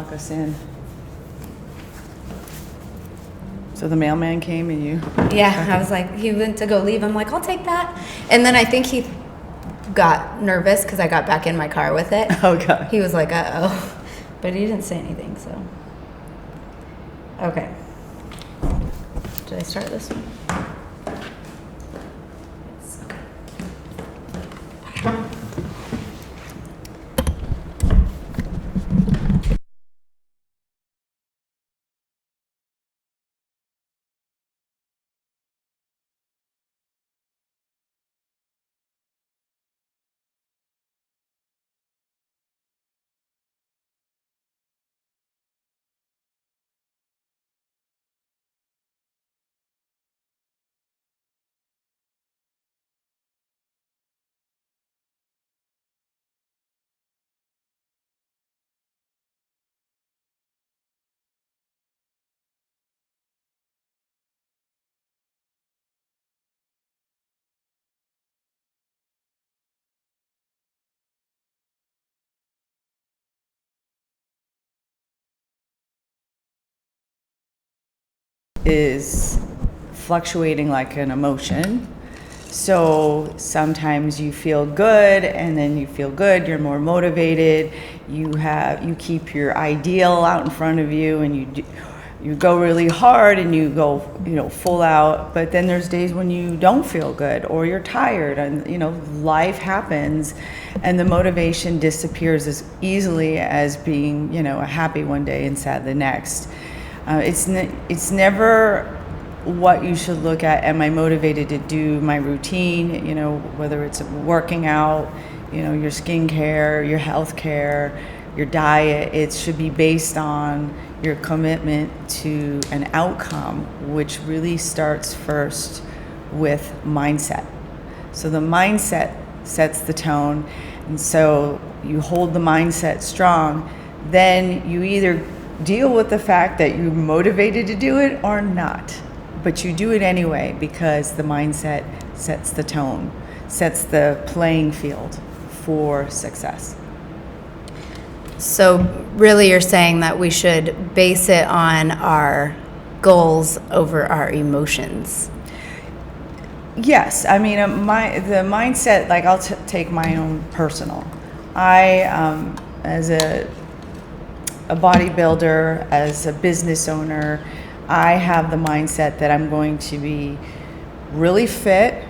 Lock us in. So the mailman came and you... Yeah, I was like, he went to go leave. I'm like, I'll take that. And then I think he got nervous because I got back in my car with it. Okay. He was like, uh-oh. But he didn't say anything, so. Okay. Did I start this one? Yes. Okay. Is fluctuating like an emotion. So sometimes you feel good and then you feel good, you're more motivated, you keep your ideal out in front of you and you go really hard and you go, full out, but then there's days when you don't feel good or you're tired and, life happens and the motivation disappears as easily as being, happy one day and sad the next. It's never what you should look at. Am I motivated to do my routine? Whether it's working out, your skincare, your health care, your diet. It should be based on your commitment to an outcome, which really starts first with mindset. So the mindset sets the tone, and so you hold the mindset strong. Then you either deal with the fact that you're motivated to do it or not, but you do it anyway because the mindset sets the tone, sets the playing field for success. So really you're saying that we should base it on our goals over our emotions. Yes, I mean, the mindset, like I'll take my own personal. I, as a bodybuilder, as a business owner, I have the mindset that I'm going to be really fit,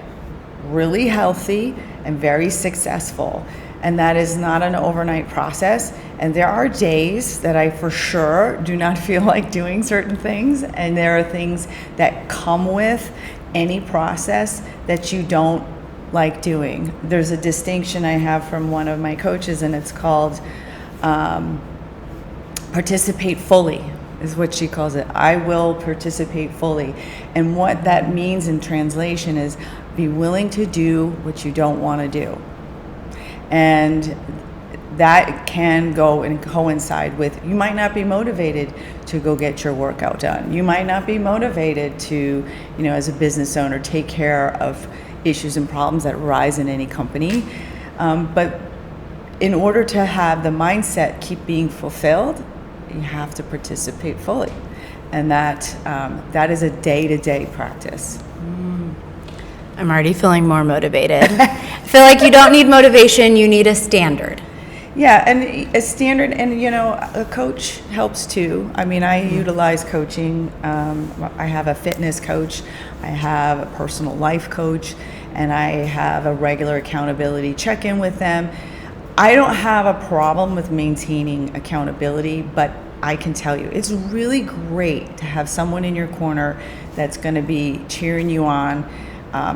really healthy, and very successful. And that is not an overnight process. And there are days that I for sure do not feel like doing certain things. And there are things that come with any process that you don't like doing. There's a distinction I have from one of my coaches, and it's called participate fully, is what she calls it. I will participate fully. And what that means in translation is be willing to do what you don't want to do. And that can go and coincide with, you might not be motivated to go get your workout done. You might not be motivated to, as a business owner, take care of issues and problems that arise in any company. But in order to have the mindset keep being fulfilled, you have to participate fully. And that is a day-to-day practice. I'm already feeling more motivated. I feel like you don't need motivation, you need a standard. Yeah, and a standard, and a coach helps too. I mean, I utilize coaching. I have a fitness coach, I have a personal life coach, and I have a regular accountability check-in with them. I don't have a problem with maintaining accountability, but I can tell you, it's really great to have someone in your corner that's going to be cheering you on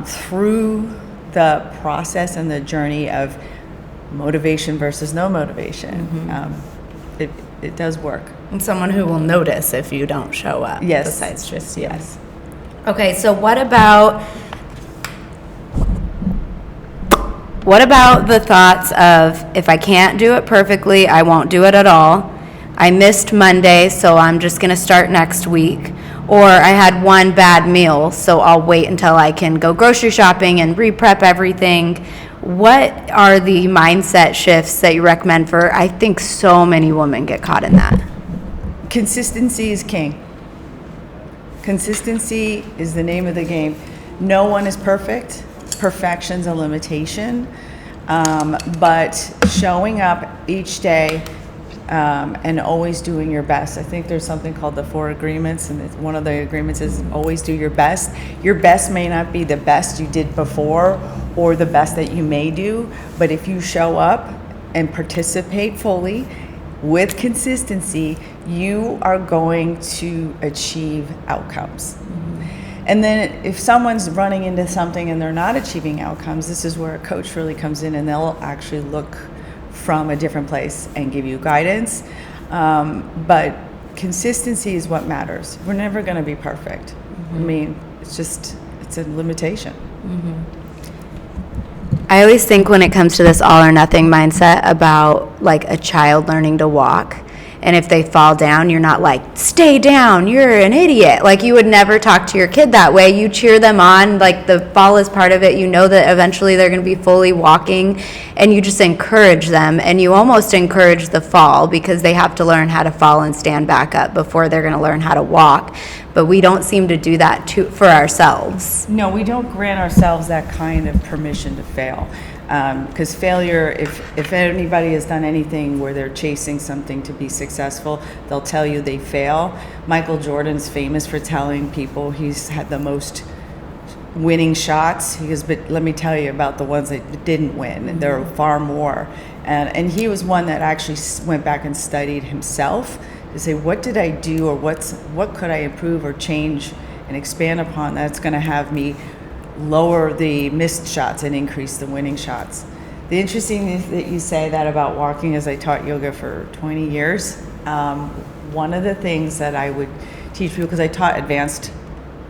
through the process and the journey of motivation versus no motivation. Mm-hmm. It does work. And someone who will notice if you don't show up. Yes. Besides just you. Yes. Okay, so what about the thoughts of, if I can't do it perfectly, I won't do it at all. I missed Monday, so I'm just going to start next week. Or I had one bad meal, so I'll wait until I can go grocery shopping and re-prep everything. What are the mindset shifts that you recommend for, I think so many women get caught in that? Consistency is king. Consistency is the name of the game. No one is perfect. Perfection's a limitation. But showing up each day and always doing your best. I think there's something called the 4 agreements, and one of the agreements is always do your best. Your best may not be the best you did before or the best that you may do, but if you show up and participate fully with consistency, you are going to achieve outcomes. And then if someone's running into something and they're not achieving outcomes, this is where a coach really comes in, and they'll actually look from a different place and give you guidance. But consistency is what matters. We're never going to be perfect. I mean, it's a limitation. I always think when it comes to this all or nothing mindset about like a child learning to walk, and if they fall down, you're not like, stay down, you're an idiot. Like, you would never talk to your kid that way. You cheer them on, like the fall is part of it. You know that eventually they're going to be fully walking, and you just encourage them, and you almost encourage the fall because they have to learn how to fall and stand back up before they're going to learn how to walk. But we don't seem to do that for ourselves. No, we don't grant ourselves that kind of permission to fail. Because failure, if anybody has done anything where they're chasing something to be successful, they'll tell you they fail. Michael Jordan's famous for telling people he's had the most winning shots. He goes, but let me tell you about the ones that didn't win, and there are far more. And he was one that actually went back and studied himself to say, what did I do, or what could I improve or change and expand upon that's going to have me lower the missed shots and increase the winning shots. The interesting is that you say that about walking, as I taught yoga for 20 years. One of the things that I would teach people, because I taught advanced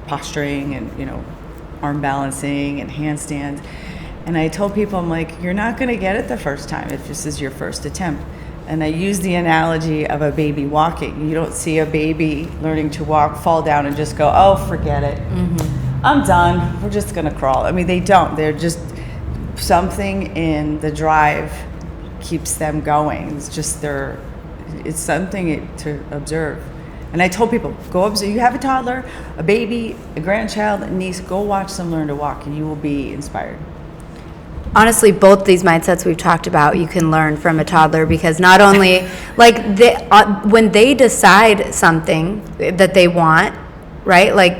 posturing and arm balancing and handstands, and I told people, I'm like, you're not going to get it the first time if this is your first attempt. And I use the analogy of a baby walking. You don't see a baby learning to walk, fall down, and just go, oh, forget it. I'm done. We're just going to crawl. I mean, they don't. They're just, something in the drive keeps them going. It's just it's something to observe. And I told people, go observe. You have a toddler, a baby, a grandchild, a niece, go watch them learn to walk, and you will be inspired. Honestly, both these mindsets we've talked about, you can learn from a toddler, because not only, like, when they decide something that they want, right, like,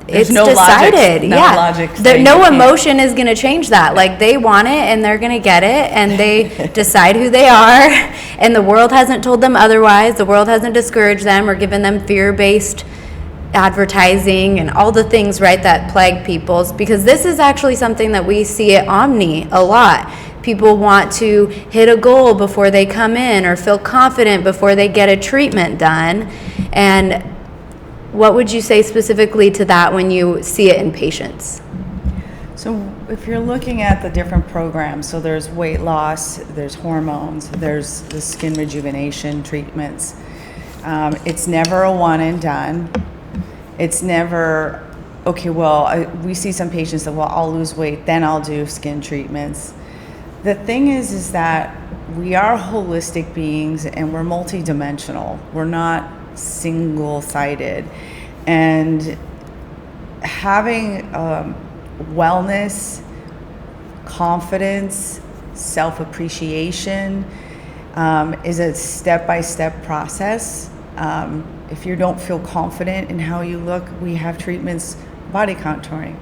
There's it's no decided. Logic, no logic saying no you can't. emotion is going to change that. Like, they want it and they're going to get it, and they decide who they are, and the world hasn't told them otherwise. The world hasn't discouraged them or given them fear-based advertising and all the things, right, that plague people's, because this is actually something that we see at Omni a lot. People want to hit a goal before they come in, or feel confident before they get a treatment done. And what would you say specifically to that when you see it in patients? So if you're looking at the different programs, so there's weight loss, there's hormones, there's the skin rejuvenation treatments. It's never a one and done. It's never, okay, well, we see some patients that, well, I'll lose weight, then I'll do skin treatments. The thing is that we are holistic beings, and we're multidimensional. We're not single-sided. And having wellness, confidence, self-appreciation is a step-by-step process. If you don't feel confident in how you look, we have treatments, body contouring.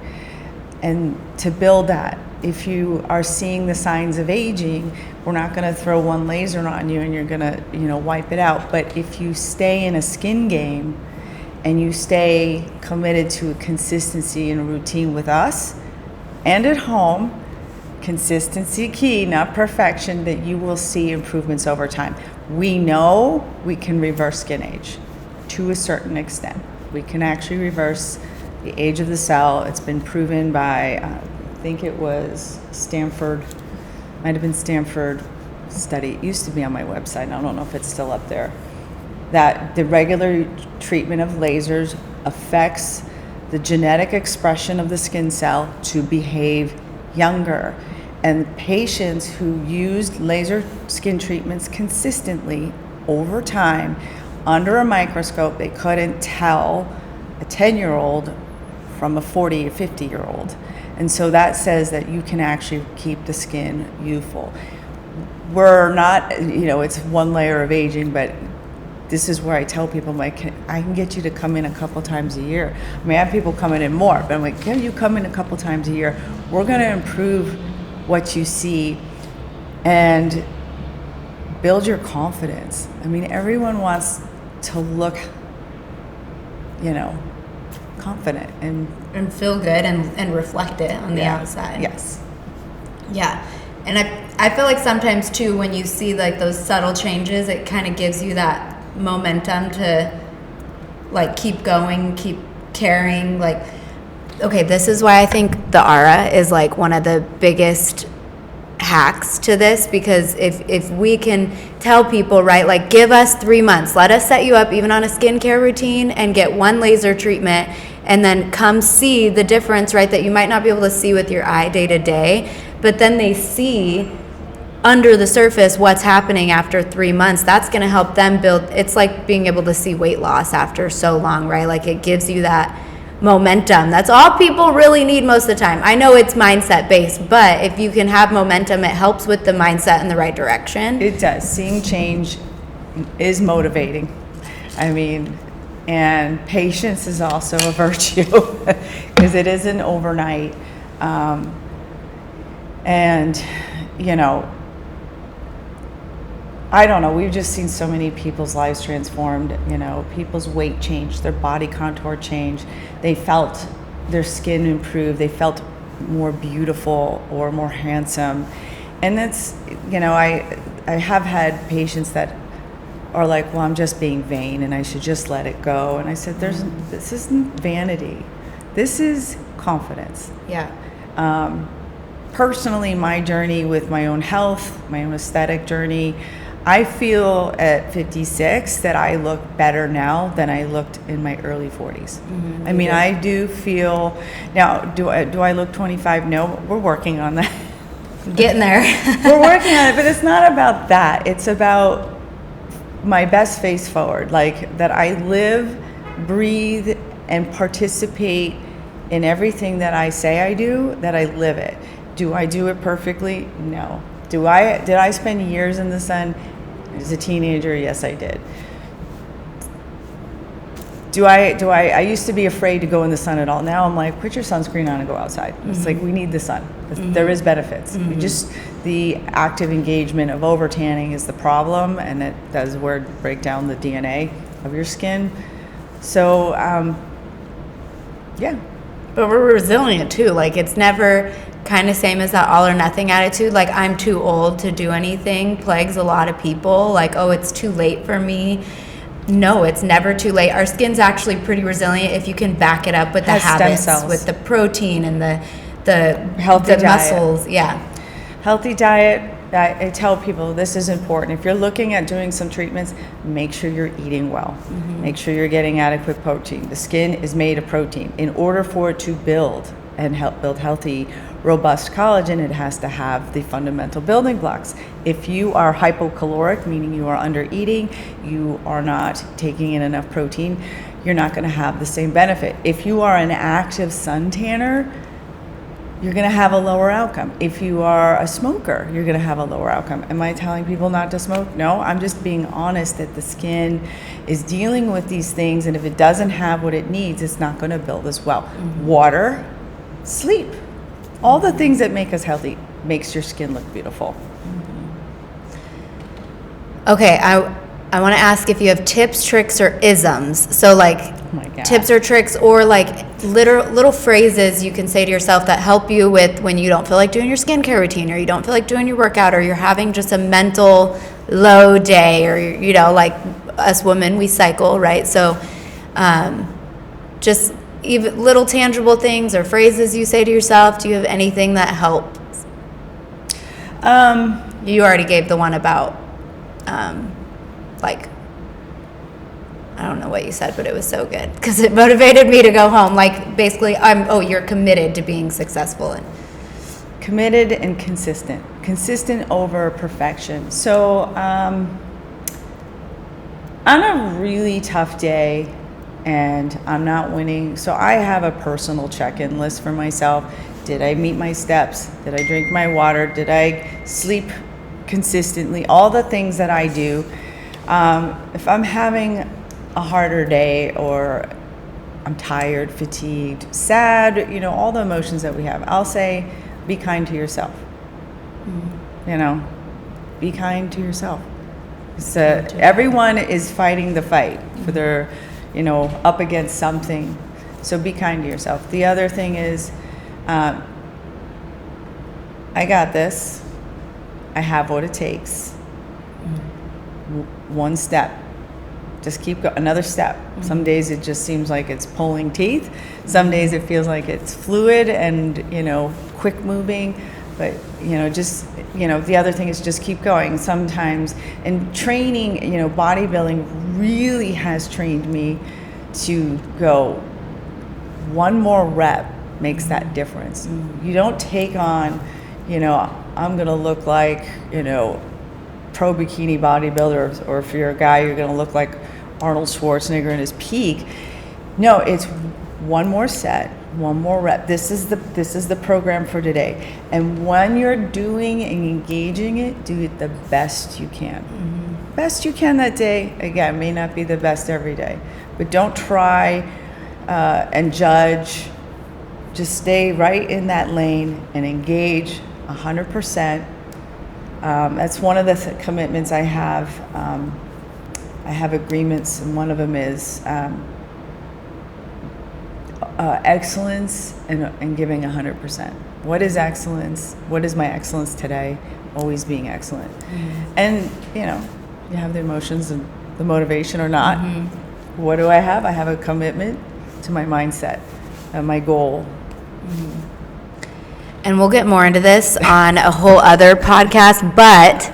And to build that, if you are seeing the signs of aging, we're not going to throw one laser on you and you're going to, wipe it out. But if you stay in a skin game and you stay committed to a consistency and a routine with us and at home, consistency key, not perfection, that you will see improvements over time. We know we can reverse skin age to a certain extent. We can actually reverse the age of the cell. It's been proven by, I think it was Stanford, might have been Stanford study. It used to be on my website. I don't know if it's still up there. That the regular treatment of lasers affects the genetic expression of the skin cell to behave younger. And patients who used laser skin treatments consistently over time under a microscope, they couldn't tell a 10-year-old from a 40 or 50-year-old. And so that says that you can actually keep the skin youthful. We're not, it's one layer of aging, but this is where I tell people, I'm like, I can get you to come in a couple times a year. I mean, I have people coming in more, but I'm like, can you come in a couple times a year? We're going to improve what you see and build your confidence. I mean, everyone wants to look, confident and feel good and reflect it on the outside. Yes. Yeah. And I feel like sometimes too, when you see like those subtle changes, it kind of gives you that momentum to like keep going, keep carrying. Like, okay, this is why I think the Aura is like one of the biggest hacks to this, because if we can tell people, right, like give us 3 months, let us set you up even on a skincare routine and get one laser treatment, and then come see the difference, right, that you might not be able to see with your eye day to day, but then they see under the surface what's happening after 3 months. That's going to help them build. It's like being able to see weight loss after so long, right? Like it gives you that momentum. That's all people really need most of the time. I know it's mindset based, but if you can have momentum, it helps with the mindset in the right direction. It does. Seeing change is motivating. I mean, and patience is also a virtue because it isn't overnight. And, I don't know, we've just seen so many people's lives transformed, people's weight change, their body contour change. They felt their skin improve. They felt more beautiful or more handsome. And that's, I have had patients that are like, well, I'm just being vain and I should just let it go. And I said, this isn't vanity. This is confidence. Yeah. Personally, my journey with my own health, my own aesthetic journey, I feel at 56 that I look better now than I looked in my early 40s. I mean, I do feel, now, do I look 25? No, we're working on that. Getting there. We're working on it, but it's not about that. It's about my best face forward, like that I live, breathe, and participate in everything that I say I do, that I live it. Do I do it perfectly? No. Did I spend years in the sun as a teenager? Yes, I did. I used to be afraid to go in the sun at all. Now I'm like, put your sunscreen on and go outside. It's like, we need the sun. There is benefits. The active engagement of over tanning is the problem, and that's where it break down the DNA of your skin. So, yeah. But we're resilient too. Like, it's never kind of same as that all or nothing attitude. Like, I'm too old to do anything plagues a lot of people. Like, oh, it's too late for me. No, it's never too late. Our skin's actually pretty resilient if you can back it up with the habits, with the protein and the healthy muscles. Yeah. Healthy diet. I tell people this is important. If you're looking at doing some treatments, make sure you're eating well. Make sure you're getting adequate protein. The skin is made of protein. In order for it to build and help build healthy, robust collagen, it has to have the fundamental building blocks. If you are hypocaloric, meaning you are under eating, you are not taking in enough protein, you're not going to have the same benefit. If you are an active sun tanner, you're going to have a lower outcome. If you are a smoker, you're going to have a lower outcome. Am I telling people not to smoke? No, I'm just being honest that the skin is dealing with these things, and if it doesn't have what it needs, it's not going to build as well. Water, sleep, all the things that make us healthy makes your skin look beautiful. Okay, I want to ask if you have tips, tricks, or isms. So like tips or tricks, or like little phrases you can say to yourself that help you with when you don't feel like doing your skincare routine, or you don't feel like doing your workout, or you're having just a mental low day, or like us women, we cycle, right? So just even little tangible things or phrases you say to yourself. Do you have anything that helps? You already gave the one about like, I don't know what you said, but it was so good because it motivated me to go home. Like, basically, you're committed to being successful. And committed and consistent over perfection. So on a really tough day and I'm not winning, so I have a personal check-in list for myself. Did I meet my steps? Did I drink my water? Did I sleep consistently? All the things that I do. If I'm having a harder day or I'm tired, fatigued, sad, all the emotions that we have, I'll say, be kind to yourself. Be kind to yourself. So everyone is fighting the fight for their, up against something. So be kind to yourself. The other thing is, I got this. I have what it takes. One step. Just keep going. Another step. Some days it just seems like it's pulling teeth. Some days it feels like it's fluid and, quick moving. But, the other thing is just keep going. Sometimes, and training, bodybuilding really has trained me to go one more rep makes that difference. You don't take on, I'm going to look like, pro bikini bodybuilder, or if you're a guy, you're going to look like Arnold Schwarzenegger in his peak. No, it's one more set, one more rep. This is the program for today. And when you're doing and engaging it, do it the best you can. Best you can that day. Again, may not be the best every day, but don't try and judge. Just stay right in that lane and engage 100%. That's one of the commitments I have. I have agreements, and one of them is excellence and giving 100%. What is excellence? What is my excellence today? Always being excellent. And, you have the emotions and the motivation or not. What do I have? I have a commitment to my mindset, my goal. And we'll get more into this on a whole other podcast, but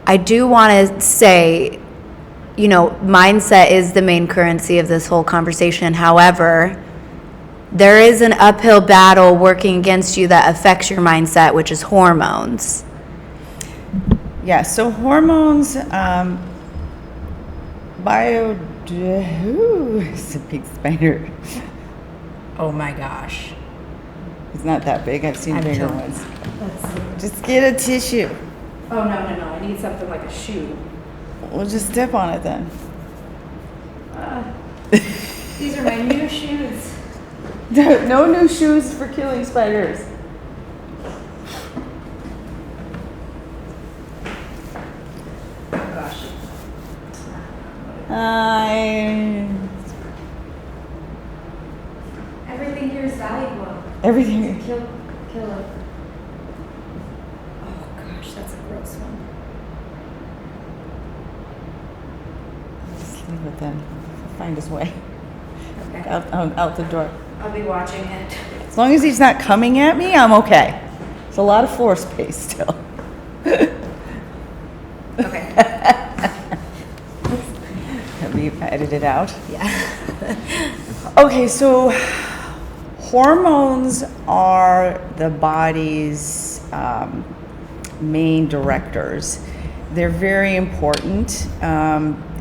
I do want to say, mindset is the main currency of this whole conversation. However, there is an uphill battle working against you that affects your mindset, which is hormones. Yeah, so hormones, it's a big spider. Oh my gosh. It's not that big. I've seen I'm bigger killing. ones. Just get a tissue. Oh, no. I need something like a shoe. We'll just step on it then. These are my new shoes. No new shoes for killing spiders. Oh gosh. Everything here is valuable. Everything. Kill it. Oh gosh, that's a gross one. Just leave it then. Find his way Okay. out the door. I'll be watching it. As long as he's not coming at me, I'm okay. It's a lot of floor space still. Okay. Have you edited out? Yeah. Okay, so hormones are the body's main directors. They're very important.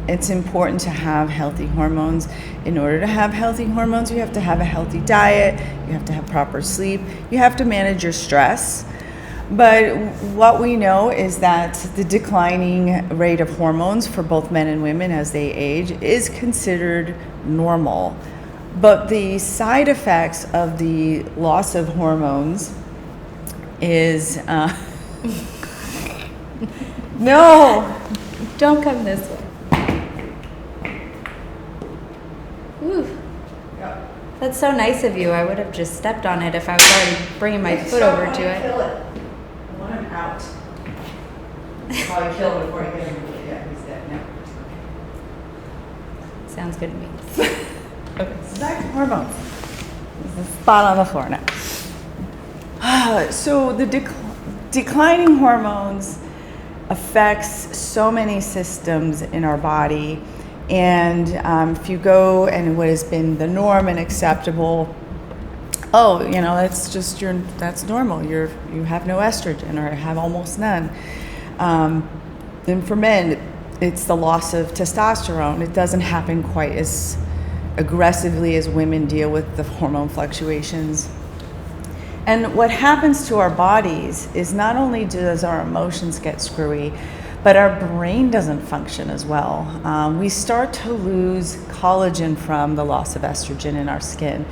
It's important to have healthy hormones. In order to have healthy hormones, you have to have a healthy diet, you have to have proper sleep, you have to manage your stress. But what we know is that the declining rate of hormones for both men and women as they age is considered normal. But the side effects of the loss of hormones is no. Don't come this way. Ooh. That's so nice of you. I would have just stepped on it if I was already bringing my foot over to it. Kill it. I want him out. Probably kill him before I get him. Yeah, he's dead now. Sounds good to me. Okay, so back to hormones. There's a spot on the floor now. So the declining hormones affects so many systems in our body. And if you go and what has been the norm and acceptable, that's normal. You have no estrogen or have almost none. Then for men, it's the loss of testosterone. It doesn't happen quite as aggressively as women deal with the hormone fluctuations. And what happens to our bodies is not only does our emotions get screwy, but our brain doesn't function as well. We start to lose collagen from the loss of estrogen in our skin.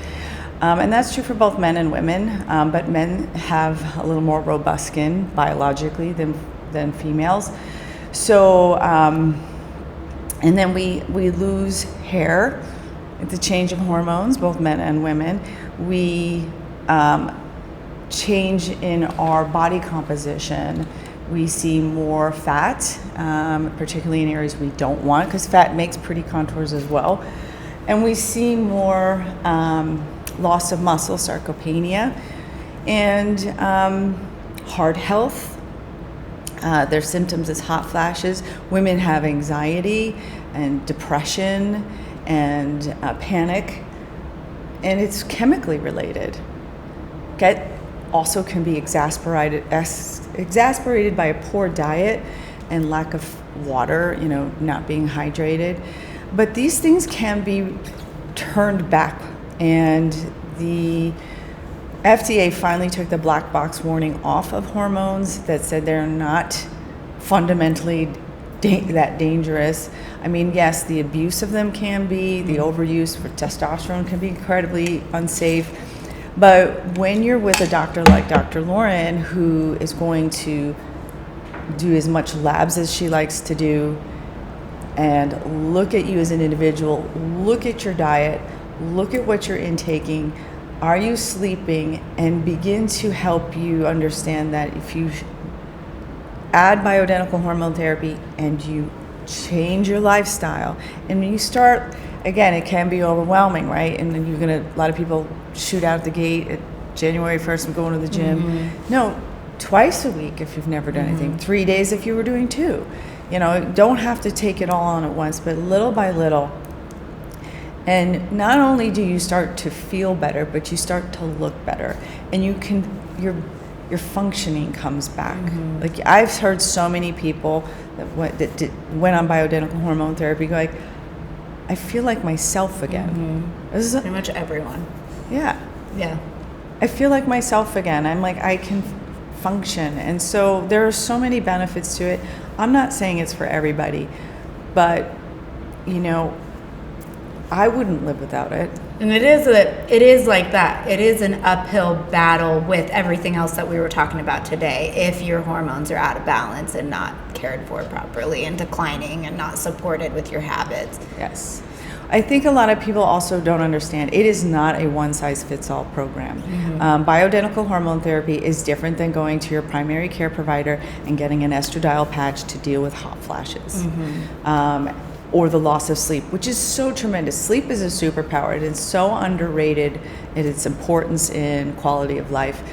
And that's true for both men and women, but men have a little more robust skin biologically than females. So, and then we lose hair at the change of hormones, both men and women. We change in our body composition. We see more fat, particularly in areas we don't want, because fat makes pretty contours as well. And we see more loss of muscle, sarcopenia, and heart health. Their symptoms is hot flashes. Women have anxiety and depression and panic, and it's chemically related. Also can be exasperated by a poor diet and lack of water, not being hydrated. But these things can be turned back, and the FDA finally took the black box warning off of hormones that said they're not fundamentally that dangerous. I mean, yes, the abuse of them can be, the overuse for testosterone can be incredibly unsafe. But when you're with a doctor like Dr. Lauren, who is going to do as much labs as she likes to do and look at you as an individual, look at your diet, look at what you're intaking, are you sleeping, and begin to help you understand that if you add bioidentical hormone therapy and you change your lifestyle, and when you start, again, it can be overwhelming, right? And then a lot of people shoot out the gate at January 1st, I'm going to the gym. Mm-hmm. No, twice a week if you've never done anything, 3 days if you were doing 2. Don't have to take it all on at once, but little by little. And not only do you start to feel better, but you start to look better, and your functioning comes back. Mm-hmm. Like, I've heard so many people that went on bioidentical hormone therapy go like, I feel like myself again. Mm-hmm. This is pretty much everyone. Yeah. Yeah. I feel like myself again. I'm like, I can function. And so there are so many benefits to it. I'm not saying it's for everybody, but I wouldn't live without it. And it is like that. It is an uphill battle with everything else that we were talking about today. If your hormones are out of balance and not cared for properly and declining and not supported with your habits. Yes. I think a lot of people also don't understand it is not a one-size-fits-all program. Mm-hmm. Bioidentical hormone therapy is different than going to your primary care provider and getting an estradiol patch to deal with hot flashes. Mm-hmm. Or the loss of sleep, which is so tremendous. Sleep is a superpower. It is so underrated in its importance in quality of life.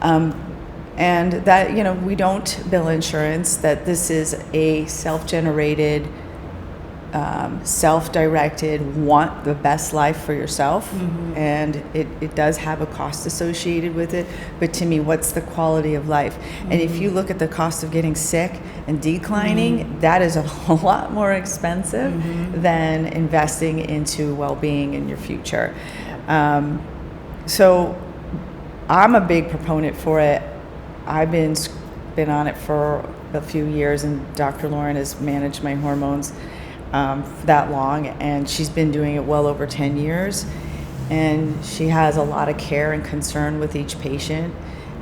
And that, we don't bill insurance, that this is a self-generated, self-directed, want the best life for yourself. Mm-hmm. And it does have a cost associated with it. But to me, what's the quality of life? Mm-hmm. And if you look at the cost of getting sick and declining, mm-hmm. that is a lot more expensive mm-hmm. than investing into well-being in your future. So I'm a big proponent for it. I've been on it for a few years, and Dr. Lauren has managed my hormones for that long, and she's been doing it well over 10 years, and she has a lot of care and concern with each patient.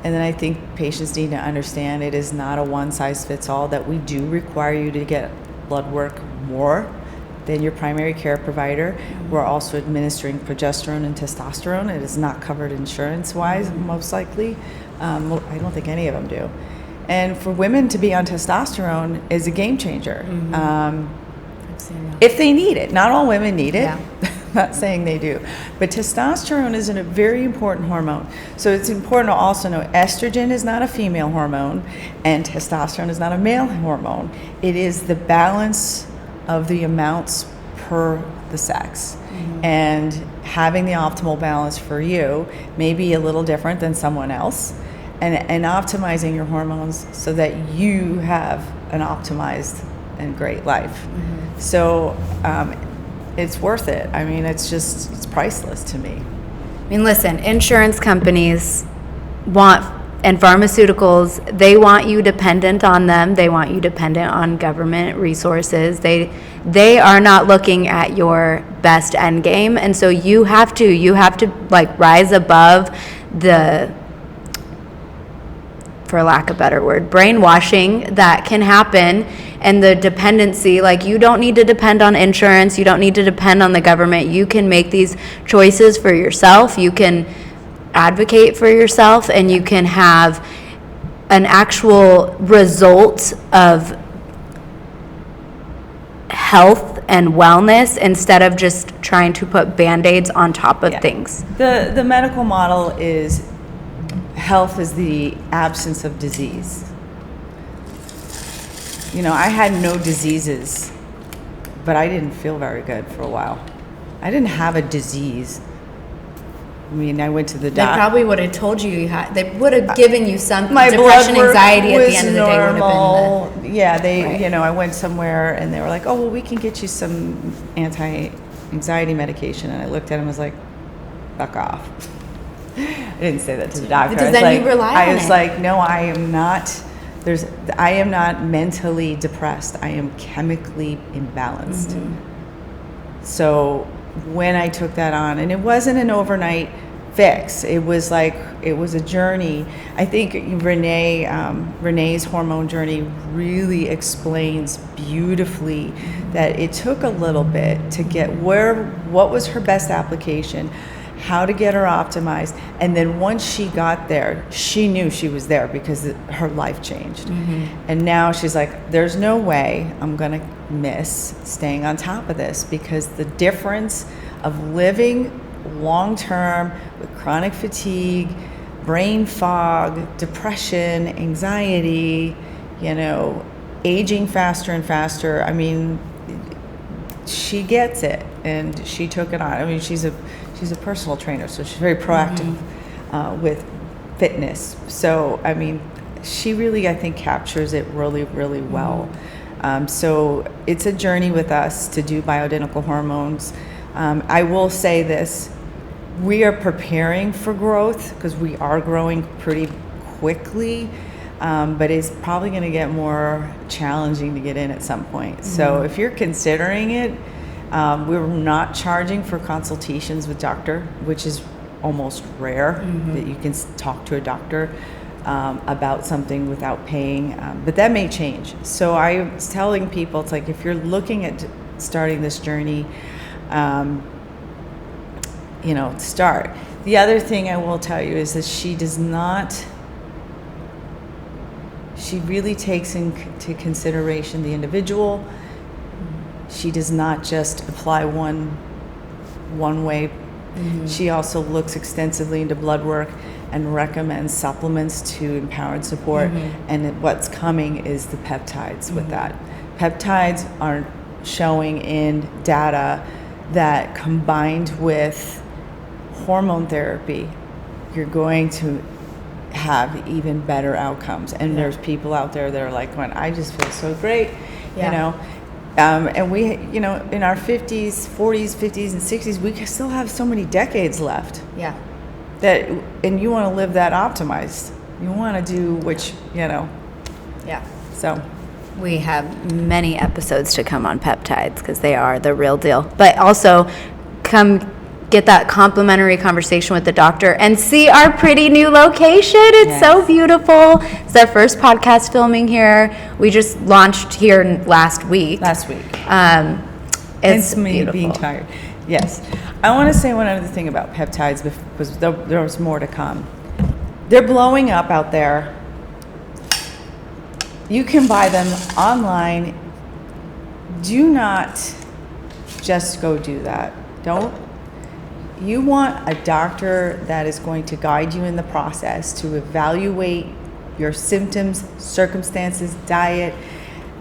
And then I think patients need to understand it is not a one-size-fits-all, that we do require you to get blood work more than your primary care provider. Mm-hmm. We're also administering progesterone and testosterone. It is not covered insurance-wise, mm-hmm. most likely. I don't think any of them do. And for women to be on testosterone is a game changer. Mm-hmm. If they need it. Not all women need it. Yeah. I'm not saying they do. But testosterone is a very important hormone. So it's important to also know estrogen is not a female hormone and testosterone is not a male hormone. It is the balance of the amounts per the sex. Mm-hmm. And having the optimal balance for you may be a little different than someone else. And optimizing your hormones so that you have an optimized and great life. So it's worth it. I mean, it's priceless to me. I mean, listen, insurance companies and pharmaceuticals, they want you dependent on them. They want you dependent on government resources. They are not looking at your best end game. And so you have to like rise above the, for lack of a better word, brainwashing that can happen and the dependency. Like, you don't need to depend on insurance. You don't need to depend on the government. You can make these choices for yourself. You can advocate for yourself, and you can have an actual result of health and wellness instead of just trying to put Band-Aids on top of things. The medical model is health is the absence of disease. You know, I had no diseases, but I didn't feel very good for a while. I didn't have a disease. I mean, I went to the They doctor. probably would have told you had. They would have given you some My depression, blood work anxiety at was the end of the day would have been normal. Yeah, they, Right. you know, I went somewhere and they were like, "Oh, well, we can get you some anti-anxiety medication." And I looked at him and was like, "Fuck off." I didn't say that to the doctor. Because I was then you like, rely I on was it. like, "No, I am not. I am not mentally depressed. I am chemically imbalanced." Mm-hmm. So when I took that on, and it wasn't an overnight fix, it was a journey. I think Renee's hormone journey really explains beautifully that it took a little bit to get what was her best application, how to get her optimized, and then once she got there, she knew she was there because her life changed. And now she's like, there's no way I'm gonna miss staying on top of this, because the difference of living long-term with chronic fatigue, brain fog, depression, anxiety, you know, aging faster and faster. I mean, she gets it, and she took it on. I mean, she's a personal trainer, so she's very proactive with fitness. So, I mean, she really, I think, captures it really, really well. So it's a journey with us to do bioidentical hormones. I will say this, we are preparing for growth because we are growing pretty quickly, but it's probably going to get more challenging to get in at some point. So if you're considering it, we're not charging for consultations with doctor, which is almost rare that you can talk to a doctor about something without paying, but that may change. So I was telling people, it's like, if you're looking at starting this journey, you know, start. The other thing I will tell you is that she really takes into consideration the individual. She does not just apply one way. She also looks extensively into blood work and recommends supplements to empower and support. And what's coming is the peptides with that. Peptides are showing in data that combined with hormone therapy, you're going to have even better outcomes. And there's people out there that are like, "When I just feel so great," you know. And we, you know, in our 50s, 40s, 50s, and 60s, we still have so many decades left. Yeah. And you want to live that optimized. You want to do which, you know. Yeah. So. We have many episodes to come on peptides because they are the real deal. But also, come get that complimentary conversation with the doctor and see our pretty new location. It's so beautiful. It's our first podcast filming here. We just launched here last week. It's me beautiful. being tired. Yes. I want to say one other thing about peptides because there's more to come. They're blowing up out there. You can buy them online. Do not just go do that. Don't. You want a doctor that is going to guide you in the process to evaluate your symptoms, circumstances, diet,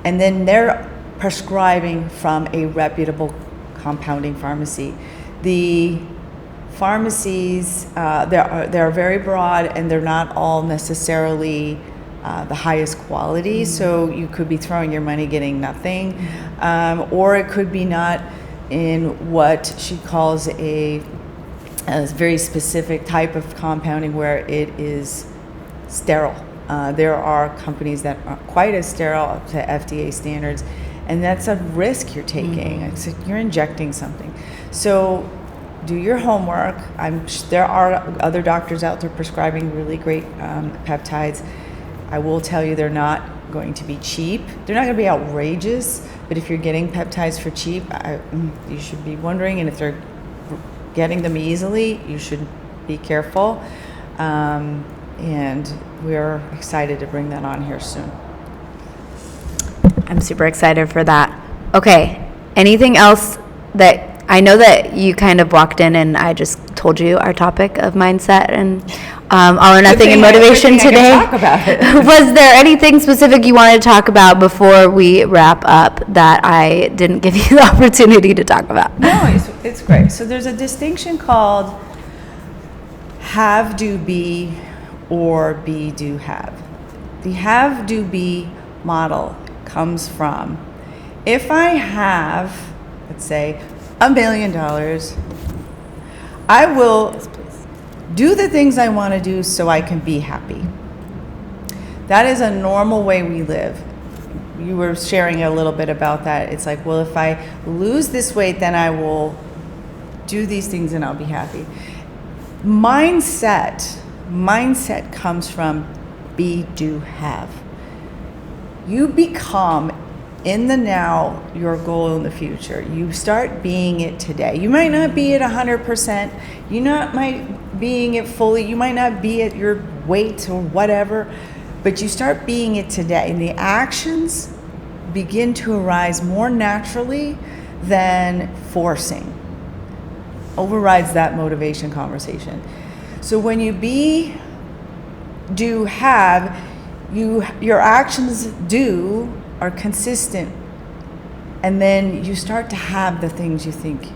and then they're prescribing from a reputable compounding pharmacy. The pharmacies, they're very broad, and they're not all necessarily the highest quality. So you could be throwing your money getting nothing, or it could be not in what she calls a very specific type of compounding where it is sterile. There are companies that aren't quite as sterile up to FDA standards, and that's a risk you're taking. It's like you're injecting something. So do your homework. There are other doctors out there prescribing really great peptides. I will tell you they're not going to be cheap. They're not going to be outrageous, but if you're getting peptides for cheap, you should be wondering, and if they're getting them easily, you should be careful. And we're excited to bring that on here soon. I'm super excited for that. Okay, anything else that, I know that you kind of walked in and I just told you our topic of mindset and all or nothing and motivation today. Talk about it. Was there anything specific you wanted to talk about before we wrap up that I didn't give you the opportunity to talk about? No, it's great. So there's a distinction called have, do, be, or be, do, have. The have, do, be model comes from, if I have, let's say, $1 million, I will do the things I want to do so I can be happy. That is a normal way we live. You were sharing a little bit about that. It's like, well, if I lose this weight, then I will do these things and I'll be happy. Mindset comes from be, do, have. You become in the now your goal in the future. You start being it today. You might not be at 100%. You might being it fully. You might not be at your weight or whatever, but you start being it today. And the actions begin to arise more naturally than forcing. Overrides that motivation conversation. So when you be, do, have, your actions are consistent, and then you start to have the things you think.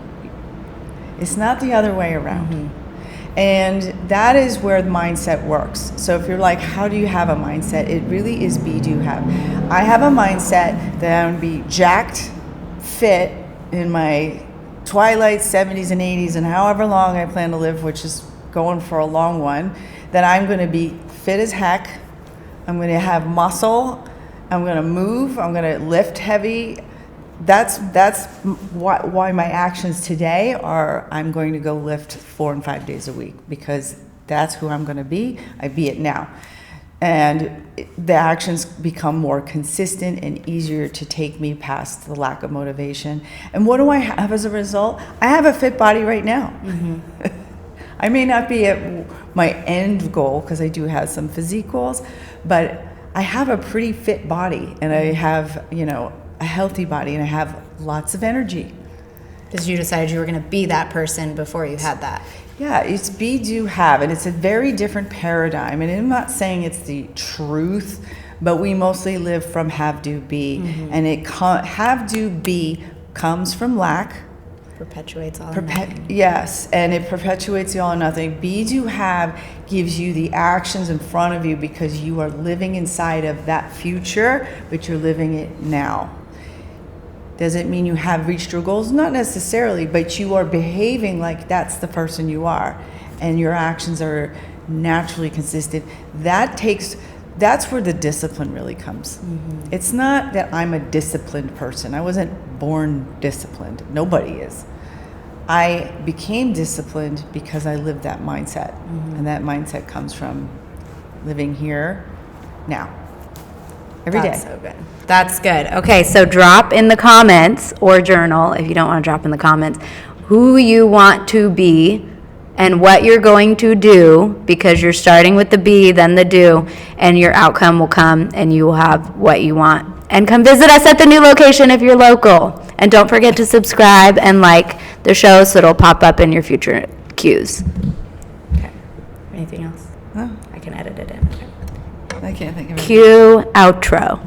It's not the other way around. And that is where the mindset works. So if you're like, how do you have a mindset? It really is be, do, have. I have a mindset that I'm going to be jacked, fit in my twilight 70s and 80s and however long I plan to live, which is going for a long one, that I'm going to be fit as heck. I'm going to have muscle. I'm going to move. I'm going to lift heavy. That's why my actions today are I'm going to go lift 4 and 5 days a week, because that's who I'm going to be. I be it now. And the actions become more consistent and easier to take me past the lack of motivation. And what do I have as a result? I have a fit body right now. I may not be at my end goal, because I do have some physique goals, but I have a pretty fit body, and I have, a healthy body, and I have lots of energy. Because you decided you were going to be that person before you had that. Yeah, it's be, do, have, and it's a very different paradigm. And I'm not saying it's the truth, but we mostly live from have, do, be. And have, do, be comes from lack. Perpetuates all or nothing. Yes, and it perpetuates the all or nothing. Be, do, have gives you the actions in front of you, because you are living inside of that future, but you're living it now. Does it mean you have reached your goals? Not necessarily, but you are behaving like that's the person you are, and your actions are naturally consistent. That's where the discipline really comes. It's not that I'm a disciplined person. I wasn't born disciplined. Nobody is. I became disciplined because I lived that mindset, and that mindset comes from living here now. Every day. That's so good. That's good. Okay, so drop in the comments, or journal if you don't want to drop in the comments, who you want to be and what you're going to do, because you're starting with the be, then the do, and your outcome will come and you will have what you want. And come visit us at the new location if you're local. And don't forget to subscribe and like the show so it'll pop up in your future cues. Okay. Anything else? Oh, I can edit it in. Okay. I can't think of it. Cue outro.